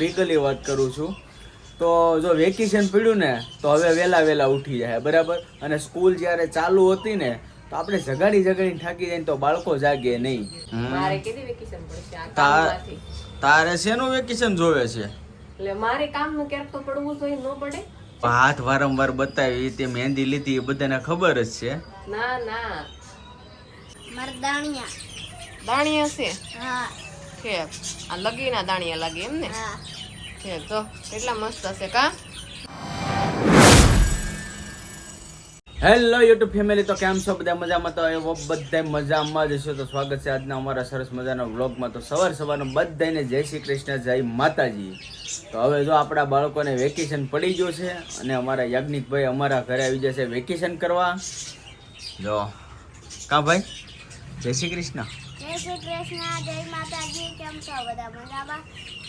Legally વાત કરું છું તો જો વેકેશન પડ્યું ને તો હવે વહેલા ઉઠી જાય બરાબર. અને સ્કૂલ જ્યારે ચાલુ હતી ને તો આપણે જગાડીને થાકી જાય તો બાળકો જાગે નહીં. મારે કેદી વેકેશન પડશે આ કામમાંથી? તારે શેનું વેકેશન જોવે છે? એટલે મારે કામનું ક્યાંક તો પડવું જોઈએ, ન પડે? હાથ વારંવાર બતાવી તે મહેંદી લીધી એ બધાને ખબર જ છે. ના ના માર દાણિયા દાણિયા છે. હા છે આ લગીના દાણિયા લાગે એમ ને? હા છે તો કેટલા મસ્ત હશે કા? હેલો યુટ્યુબ ફેમિલી, તો કેમ છો બધા? મજામાં? તો એવો બધા મજામાં જ હશો. તો સ્વાગત છે આજના અમારા સરસ મજાના વ્લોગમાં. તો સવારનો બધાને જય શ્રી કૃષ્ણ, જય માતાજી. તો હવે જો આપણા બાળકોને વેકેશન પડી ગયું છે અને અમારા યાજ્ઞિકભાઈ અમારા ઘરે આવી જશે વેકેશન કરવા. જો કા ભાઈ, જય શ્રી કૃષ્ણ. જય શ્રી કૃષ્ણ, જય માતાજી. કેમ છો બધા? મજામાં?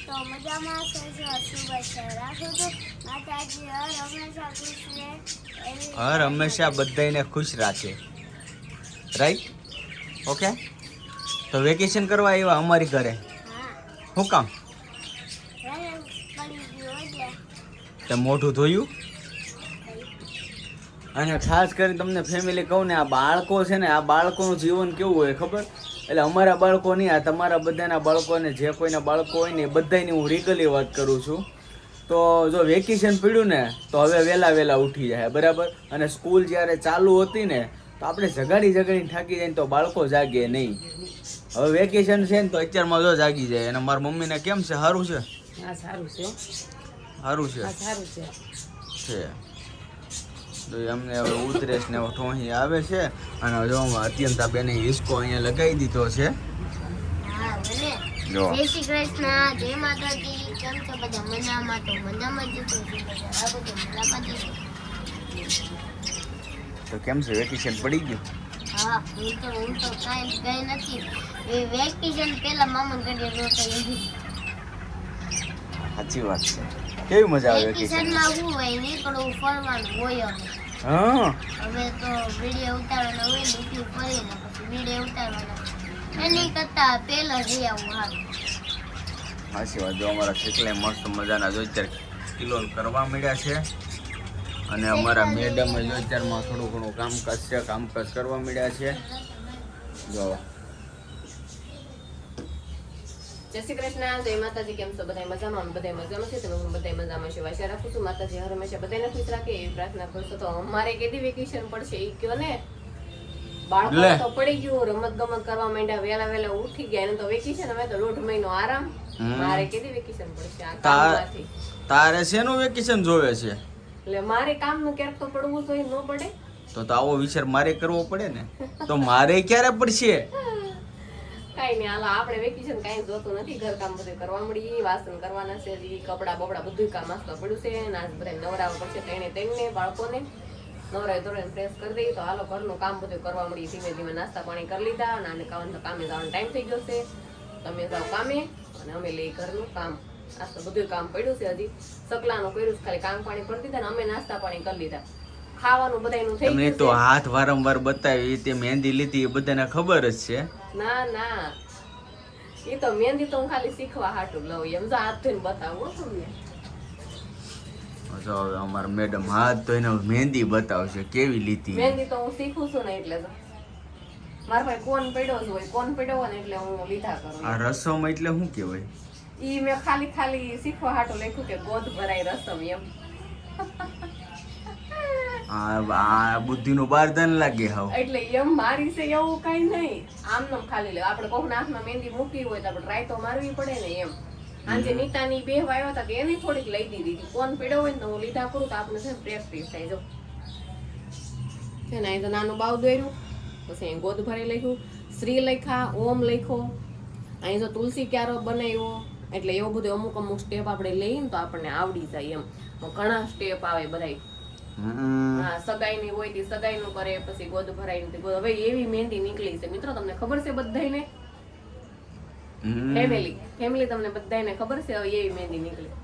તો મજામાં શુભેચ્છા રાખું છું. માતાજી હંમેશા ખુશ રહે. હર હંમેશા બધાને ખુશ રાખે. રાઈટ? ઓકે. તો વેકેશન કરવા આવ્યા અમારી ઘરે. હા શું કામ? પડી ગયું એટલે તે મોઢું ધોયું? અને ખાસ કરીને તમને ફેમિલી કહું ને, આ બાળકો છે ને, આ બાળકોનું જીવન કેવું હોય ખબર? એટલે અમારા બાળકો નહીં, આ તમારા બધાના બાળકોને, જે કોઈના બાળકો હોય ને એ બધાની હું લીગલી વાત કરું છું. તો જો વેકેશન પડ્યું ને તો હવે વહેલા ઉઠી જાય બરાબર. અને સ્કૂલ જ્યારે ચાલુ હતી ને તો આપણે જગાડીને થાકી જાય તો બાળકો જાગે નહીં. હવે વેકેશન છે ને તો અત્યારમાં જો જાગી જાય. અને મારા મમ્મીને કેમ છે? સારું છે? હા સારું છે. સારું છે. હા સારું છે. છે તો અમને હવે ઉધરેશ ને ઠોહી આવે છે. અને જો અત્યંતા બેને હિસકો અહીંયા લગાવી દીધો છે. હા ભલે. જો જય શ્રી કૃષ્ણ, જય માતાજી. કેમ છો બધા? મજામાં? તો મજામાં જ છો. રાખું તો મજામાં જ છો. તો કેમ છે? વેકેશન પડી ગયું? હા હું તો કાંઈ ગઈ નથી. એ વેકેશન પહેલા મામા ઘરે રોતા એવી. સાચી વાત છે. કેવી મજા આવે વેકેશન? વેકેશનમાં શું હોય? નીકળવું ફરવાનું હોય. હા, હવે તો વિડીયો ઉતારવાના હોય ને એટલું ફરીને પછી વિડીયો ઉતારવાના. એની કરતા પહેલા જઈ આવું સારું. સાચી વાત. જો અમારા કેટલાય મસ્ત મજાના જો અત્યારે કિલો કરવા મળ્યા છે. અને અમારા મેડમ જો અત્યારમાં થોડું ઘણું કામકાજ કરવા મળ્યા છે. જો જય શ્રી કૃષ્ણ, જય માતાજી. કેમ છો બધા? મજામાં? બધા મજામાં છે. તમે બધા મજામાં છે. આશા રાખું છું માતાજી હર હંમેશા બધાને ખુશ રાખે એવી પ્રાર્થના કરશો. તો અમારે કેદી વેકેશન પડશે એ કયો ને? બાળકો તો પડી ગયું, રમત ગમત કરવા માંડ્યા, વહેલા ઉઠી ગયા. એને તો વેકેશન, હવે તો 1.5 મહિનો આરામ. મારે કેદી વેકેશન પડશે આ કામમાંથી? તારે શેનું વેકેશન જોવે છે? એટલે મારે કામનું ક્યાંક તો પડવું જોઈએ, ન પડે? તો આવો વિચાર મારે કરવો પડે ને. તો મારે ક્યારે પડશે? કાઈ નહીં, હાલો આપણે વેકેશન કાંઈ જોતું નથી. ઘરકામ બધું કરવા મળી, વાસણ કરવાના છે, કપડા બપડા બધું કામ આસ્તો પડ્યું છે. આજ બધા નવરાવા પડશે. તેને બાળકોને નવરાવી ધોરણ ફ્રેશ કરી દઈએ. તો હાલો ઘરનું કામ બધું કરવા મળી. ધીમે ધીમે નાસ્તા પાણી કરી લીધા. અને કામે જવાનો ટાઈમ થઈ ગયો છે. તમે જાઓ કામે અને અમે લઈ ઘરનું કામ. આજ તો બધું કામ પડ્યું છે. હજી સકલાનું કર્યું છે, ખાલી કામ પાણી કરી દીધા ને અમે નાસ્તા પાણી કરી લીધા. ખાવાનું બધાયનું થઈ તમને ગયું તો છે. હાથ વારંવાર બતાવી તે મહેંદી લીધી એ બધાને ખબર જ છે. ના ના, એ તો મહેંદી તો હું ખાલી શીખવા હાટું લઉં એમ. જો હાથ ધોઈને બતાવું તમને. જો હવે અમારા મેડમ હાથ ધોઈને મહેંદી બતાવશે કેવી લીધી. મહેંદી તો હું શીખું છું ને એટલે તો મારા પાસે કોન પડ્યો જ હોય. કોન પડ્યો હોય ને એટલે હું લીધા કરું. આ રસમ એટલે શું કહેવાય? ઈ મેં ખાલી શીખવા હાટું લખ્યું કે ગોદ ભરાય રસમ એમ. આ બુદ્ધિનું બારદાન લાગે હાવ. એટલે એમ મારી છે એવું કઈ નહીં. આમ ખાલી લે. આપણે કોકના હાથમાં મહેંદી મૂકી હોય તો આપણે ટ્રાય તો મારવી પડે ને એમ. આજે નીતાની બે આવ્યા હતા કે એને થોડીક લઈ દીધી. કોણ પડ્યો હોય ને તો હું લીધા કરું તો આપણે છે પ્રેક્ટિસ થાય. જો છે ને, અહીં તો નાનું બાવ દોર્યું, પછી અહીં ગોદ ભરી લખ્યું, શ્રી લખ્યા, ઓમ લખ્યો, અહીં જો તુલસી ક્યારો બનાવ્યો. એટલે એવું બધું અમુક સ્ટેપ આપણે લઈએ ને તો આપણને આવડી જાય એમ. ઘણા સ્ટેપ આવે બધા. હા, સગાઈની હોય તે સગાઈનું કરે, પછી ગોદ ભરાઈ. હવે એવી મહેંદી નીકળી છે મિત્રો, તમને ખબર છે બધાને? ફેમિલી તમને બધાને ખબર છે હવે એવી મહેંદી નીકળી.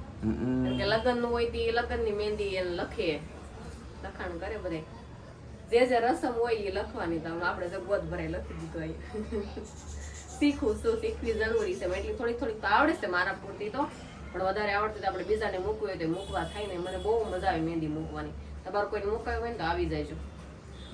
કે લગ્ન નું હોય તે લગ્નની મહેંદી એને લખે, લખાણ કરે બધા. જે રસમ હોય એ લખવાની. તો આપણે જો ગોદ ભરાઈ લખી દીધું. શીખવું શું, શીખવી જરૂરી છે. એટલી થોડીક તો આવડે છે મારા પૂરતી. તો પણ વધારે આવડતું તો આપણે બીજાને મૂકવું હોય તો મૂકવા થાય ને. મને બહુ મજા આવે મહેંદી મૂકવાની. તમારે કોઈને મૂકાવી હોય ને તો આવી જાયજો.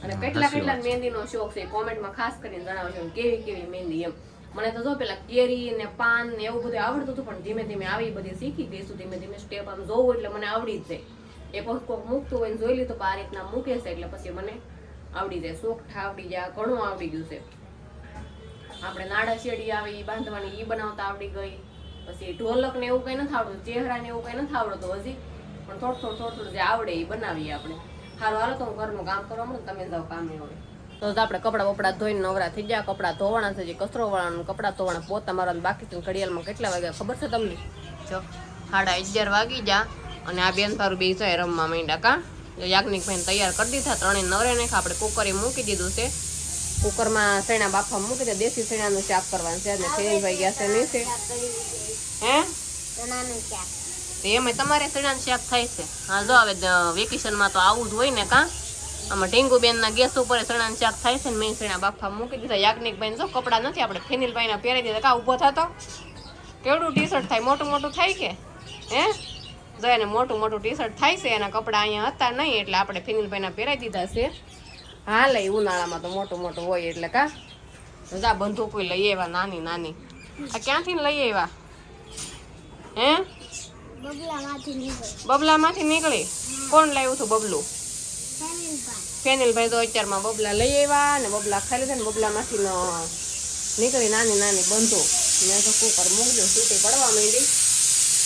અને કેટલા મહેંદીનો શોખ છે કોમેન્ટમાં ખાસ કરીને જણાવજો કેવી કેવી મહેંદી એમ. મને તો જો પેલા કેરી ને પાન ને એવું બધું આવડતું હતું, પણ ધીમે ધીમે આવી બધી શીખી ગઈશું. ધીમે ધીમે સ્ટેપ આમ જોવું એટલે મને આવડી જ જાય. એક વખત કોઈક મૂકતું હોય ને જોઈ લીધું કે આ રીતના મૂકે છે એટલે પછી મને આવડી જાય. શોખ આવડી જાય, ઘણું આવડી ગયું છે. આપણે નાડા શેડી આવી ઈ બાંધવાની ઈ બનાવતા આવડી ગઈ. પછી ઢોલક ને એવું કઈ નથી આવડતું, ચહેરા ને એવું કઈ નથી આવડતું હજી, પણ થોડું થોડું જે આવડે એ બનાવીએ આપણે. સારું હાલો તો હું ઘરનું કામ કરવા મળું, તમે જાઓ કામે. હવે તો આપણે કપડા બપડા ધોઈને નવરા થઈ ગયા. કપડા ધોવાના છે, જે કચરો વાળાનું કપડા ધોવાના, પોતા મારવાનું બાકી છે. ઘડિયાળમાં કેટલા વાગ્યા ખબર છે તમને? જો 11:30 વાગી જા. અને આ બેન તારું બે જાય રમવા માંડ્યા. કા યાજ્ઞિક ભાઈને તૈયાર કરી દીધા, ત્રણે નવરે નાખા. આપણે કુકરે મૂકી દીધું છે. કુકરમાં સૈણા બાફા મૂકી દે. દેશી સૈણાનું શાક કરવાનું છે. અને ફેરીભાઈ ગયા છે નહીં છે હે એમાં તમારે સૈણાનું શાક થાય છે. હા જો હવે વેકેશનમાં તો આવું જ હોય ને. કા આમાં ઢીંગુબેનના ગેસ ઉપર સૈણાનું શાક થાય છે ને મેં સૈણા બાફા મૂકી દીધા. યાજ્ઞિકભાઈ જો કપડાં નથી આપણે ફેનિલભાઈના પહેરાવી દીધા. કા ઊભો થતો કેવડું ટી શર્ટ થાય, મોટું મોટું થાય કે હે? જો એને મોટું મોટું ટી શર્ટ થાય છે. એના કપડાં અહીંયા હતા નહીં એટલે આપણે ફેનિલભાઈના પહેરાવી દીધા છે. હા લઈ ઉનાળામાં તો મોટું મોટું હોય એટલે. કા જા બંદૂક લઈ આવ્યા નાની નાની. આ ક્યાંથી લઈ આવ્યા હે? બબલામાંથી નીકળી. કોણ લાવ્યું હતું બબલું? ફેનિલભાઈ તો અત્યારમાં બબલા લઈ આવ્યા ને બબલા ખાઈ લીધા ને બબલામાંથી નીકળી નાની નાની બંદૂક. મેં તો કુકર મૂકજો, સીટી પડવા માંડી.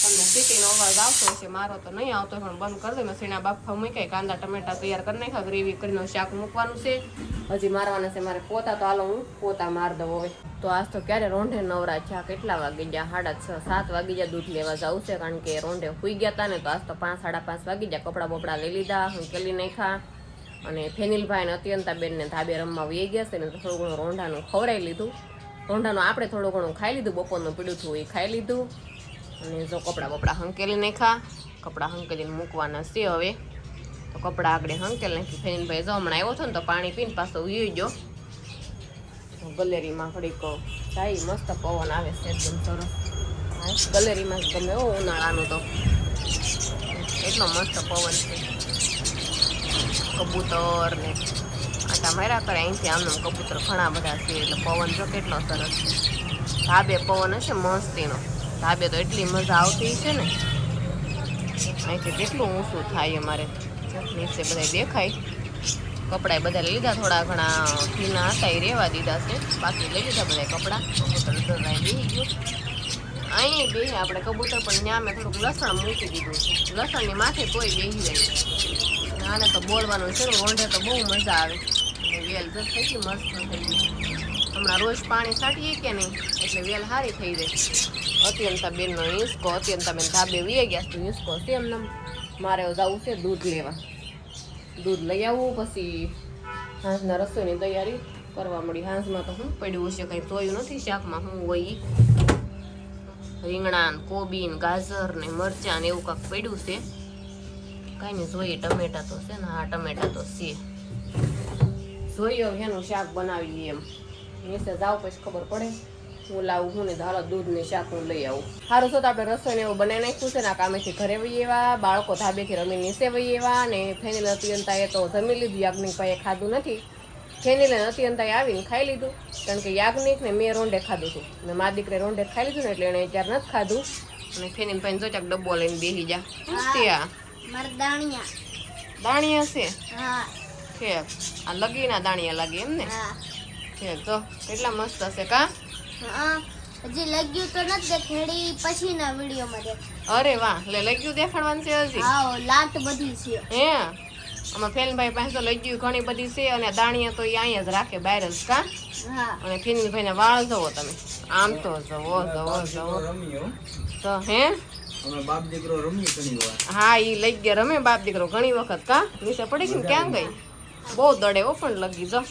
તમને સીટીનો અવાજ આવતો હશે, મારો તો નહીં આવતો પણ બંધ કરી દે. મેં સીણા બાફા મૂકાય, કાંદા ટમેટા તૈયાર કરી નાખ્યા, ગ્રેવી કરીને શાક મૂકવાનું છે. હજી મારવાના છે મારે પોતા, તો હાલો હું પોતા માર દઉં હવે. તો આજ તો ક્યારે રોંઢે નવરા છે. કેટલા વાગી ગયા? 6:30 7 વાગી ગયા. દૂધ લેવા જવું છે કારણ કે રોંઢે સુઈ ગયા હતા ને, તો આજ તો 5 5:30 વાગી ગયા. કપડા બપડા લઈ લીધા, હંકેલી નાખ્યા. અને ફેનિલભાઈ ને અત્યંતાબેન ને ધાબે રમવા વહી ગયા છે ને, તો થોડું ઘણું રોંઢાનું ખવડાવી લીધું. રોંઢાનું આપણે થોડું ઘણું ખાઈ લીધું, બપોરનું પીડું થયું એ ખાઈ લીધું. અને જો કપડા બપડા હંકેલી નાખ્યા. કપડા હંકેલીને મૂકવાના છે હવે. તો કપડા આગળ હંકેલ નાખી. ફેનિલભાઈ જો હમણાં આવ્યો હતો ને તો પાણી પીને પાછો ઉઈ ગયો. ગલેરીમાં ઘડીક જાય, મસ્ત પવન આવે છે એકદમ સરસ. ગલેરીમાં જ ગમે ઉનાળાનું તો એટલો મસ્ત પવન છે. કબૂતર ને આટા માર્યા કરે અહીંથી. આમનું કબૂતર ઘણા બધા છે એટલે પવન જો કેટલો સરસ છે. ધાબે પવન હશે મસ્તીનો. ધાબે તો એટલી મજા આવતી છે ને. અહીંથી કેટલું ઊંચું થાય અમારે. નીચે બધા દેખાય. કપડા બધા લઈ લીધા, થોડા ઘણા ભીના હતા એ રહેવા દીધા છે. બાકી લઈ લીધા બધા કપડા. કબૂતર દરાઈ બેસી ગયું અહીં બે. આપણે કબૂતર પણ ત્યાં મેં થોડુંક લસણ મૂકી દીધું છે. લસણની માથે કોઈ બેસી જાય. આને તો બોલવાનું છે. રોંઢે તો બહુ મજા આવે. વેલ જો થઈ ગઈ, મસ્ત થઈ ગઈ. હમણાં રોજ પાણી છાંટીએ કે નહીં એટલે વેલ સારી થઈ જાય. અત્યંતાબેનનો હિંચકો. અત્યંતાબેન ધાબે વી ગયા છે. હિંચકો છે એમને. મારે જવું છે દૂધ લેવા. દૂધ લઈ આવવું, પછી હાંસના રસોઈની તૈયારી કરવા મળી. હાંસમાં તો શું પડ્યું હશે, કંઈ જોયું નથી શાકમાં શું હોય. રીંગણા ને કોબી ને ગાજર ને મરચાં ને એવું કાંઈક પડ્યું છે. કાંઈ નહીં જોઈએ. ટમેટા તો છે ને? હા ટમેટા તો છે. જોઈએ એનું શાક બનાવીએ એમ. નીચે જાવ પછી ખબર પડે. હું લાવું હું ને હાલો દૂધ ને શાક હું લઈ આવું. સારું છો તો આપણે રસોઈને એવું બનાવી નાખ્યું છે ને. આ કામેથી ઘરે વહી એવા, બાળકો ધાબેથી રમી નીચે વહી એવા. અને ફેનિલ અત્યંતાએ તો જમી લીધું. યાજ્ઞિકભાઈએ ખાધું નથી. ફેનિલ અને અત્યંતાએ આવીને ખાઈ લીધું. કારણ કે યાજ્ઞિક ને મેં રોંઢે ખાધું હતું ને મારા દીકરે રોંઢે ખાઈ લીધું ને એટલે એને અત્યારે નથી ખાધું. અને ફેનિલભાઈને જો ચાક ડબ્બો લઈને બેસી જા. દાણિયા છે છે. આ લગીના દાણિયા લાગે એમ ને છે. તો કેટલા મસ્ત હશે. કા હજી લગ્યું તો નથી દેખાડી, પછીના વિડીયોમાં દેખાડ. અરે વાહ, લગ્યું દેખાડવાનું છે હજી? હા લાટ બધી છે. હે આમાં ફેનિલભાઈ પાસે તો લગ્યું ઘણી બધી છે. અને દાણિયા તો એ અહીંયા જ રાખે બહાર જ. કા અને ફેનિલભાઈ ના વાળ જવો તમે. આમ તો જવો તો હે બાપ દીકરો રમી ઘણી વાર. હા ઈ લઈ ગયા રમે બાપ દીકરો ઘણી વખત. કા નીચે પડી ગઈ ક્યાં ગઈ? બહુ દડે હો પણ લગી જો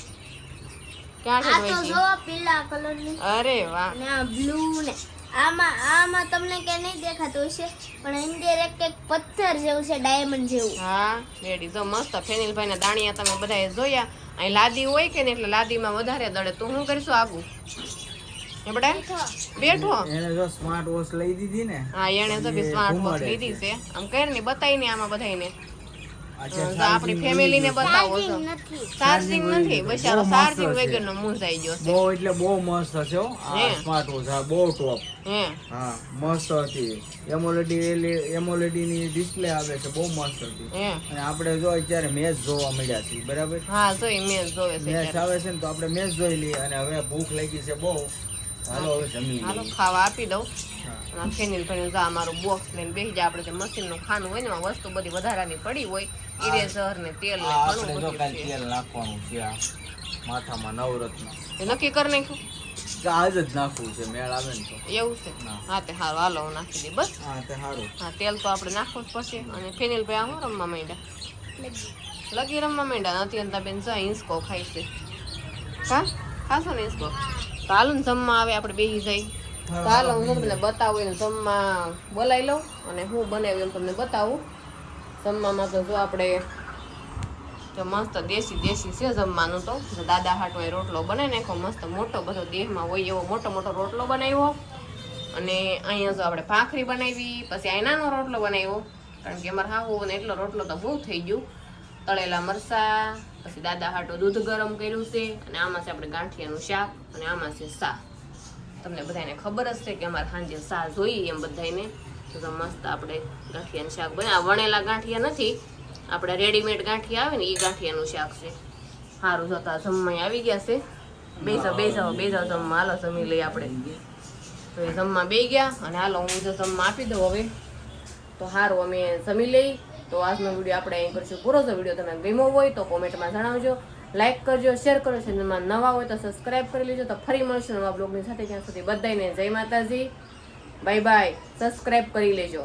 પીળા કલરની. અરે વાહ. ને આ બ્લુ ને આમાં તમને કે નહીં દેખાતું હશે પણ ઇન્ડિરેક્ટ એક પથ્થર જેવું છે, ડાયમંડ જેવું. હા રેડી જો મસ્ત. ફેનિલભાઈ ના દાણિયા તમે બધાએ જોયા. અહીં લાદી હોય કે ને એટલે લાદીમાં વધારે દડે. તો હું કરીશું આગું એ બટા બેઠો એને જો સ્માર્ટ વોચ લઈ દીધી ને હા એને તો બી સ્માર્ટ વોચ લીધી છે આમ કર ને બતાવી ને આમાં બધાને આપણી ફેમિલી ને બતાવો છો નથી ચાર્જિંગ નથી બચારો ચાર્જિંગ વગરનો મૂંઝાઈ ગયો છે બહુ એટલે બહુ મસ્ત છે હો આ સ્માર્ટ વોચ હા બહુ ટોપ હે હા મસ્ત હતી એમોલેડી ની ડિસ્પ્લે આવે છે બહુ મસ્ત હતી હે અને આપણે જો અત્યારે મેચ જોવા મળ્યા છીએ બરાબર હા જોઈ મેચ જોવે છે મેચ આવે છે ને તો આપણે મેચ જોઈ લઈએ અને હવે ભૂખ લાગી છે બહુ હાલો હવે જમી હાલો લઈએ ખાવા આપી દઉં હા. ફેનિલ ફેનિલ જા અમારું બોક્સ લઈને બેસી જાય આપણે જે મશીનનું ખાનું હોય ને એમાં વસ્તુ બધી વધારાની પડી હોય ઇરેઝર ને તેલ ને આ ઘણું આપણે જો બધું કાંઈ છે તેલ નાખવાનું છે આ માથામાં નવરત્ન એ નક્કી કરી નાખ્યું કે આજ જ નાખવું છે મેળ આવે ને તો એવું છે હા. હા તે હારું હાલો હું નાખી દઈ બસ હા તે સારું હા તેલ તો આપણે નાખવું જ પડશે અને ફેનિલ ભાઈ આમ રમવા માંડ્યા લગી રમવા માંડ્યા નથી અંતા બેન જા હિંચકો ખાય છે કા ખાશો ને હિંચકો તો હાલો ને જમવા આવે આપણે બેસી જાય તો હાલો હું તમને બતાવું એને જમવા બોલાવી લઉં અને હું બનાવ્યું એમ તમને બતાવું જમવામાં તો જો આપણે તો મસ્ત દેશી છે જમવાનું તો જો દાદા હાટો એ રોટલો બનાવી નાખો મસ્ત મોટો બધો દેહમાં હોય એવો મોટો મોટો રોટલો બનાવ્યો અને અહીંયા જો આપણે ભાખરી બનાવી પછી આ નાનો રોટલો બનાવ્યો કારણ કે અમારે હાવું ને એટલો રોટલો તો બહુ થઈ ગયું તળેલા મરસા પછી દાદા હાટો દૂધ ગરમ કર્યું છે અને આમાં છે આપણે ગાંઠિયાનું શાક અને આમાં છે સા તમને બધાને ખબર જ છે કે અમારે સાંજે સા જોઈએ એમ બધાને તો મસ્ત આપણે ગાંઠિયાનું શાક બને વણેલા ગાંઠિયા નથી આપણે રેડીમેડ ગાંઠિયા આવે ને એ ગાંઠિયાનું શાક છે સારું જતા જમવા આવી ગયા છે બેસાવ જમવા હાલો જમી લઈએ આપણે તો એ જમવા બે ગયા અને હાલો હું જો જમવા આપી દઉં હવે તો સારું અમે જમી લઈ તો આજનો વિડીયો આપણે અહીં કરીશું પૂરો જો વિડીયો તમે ગમ્યો હોય તો કોમેન્ટમાં જણાવજો લાઈક કરજો શેર કરજો ચેનલમાં નવા હોય તો સબસ્ક્રાઈબ કરી લેજો તો ફરી મળશું નવા બ્લોગની સાથે ત્યાં સુધી બધાને જય માતાજી બાય બાય સબસ્ક્રાઈબ કરી લેજો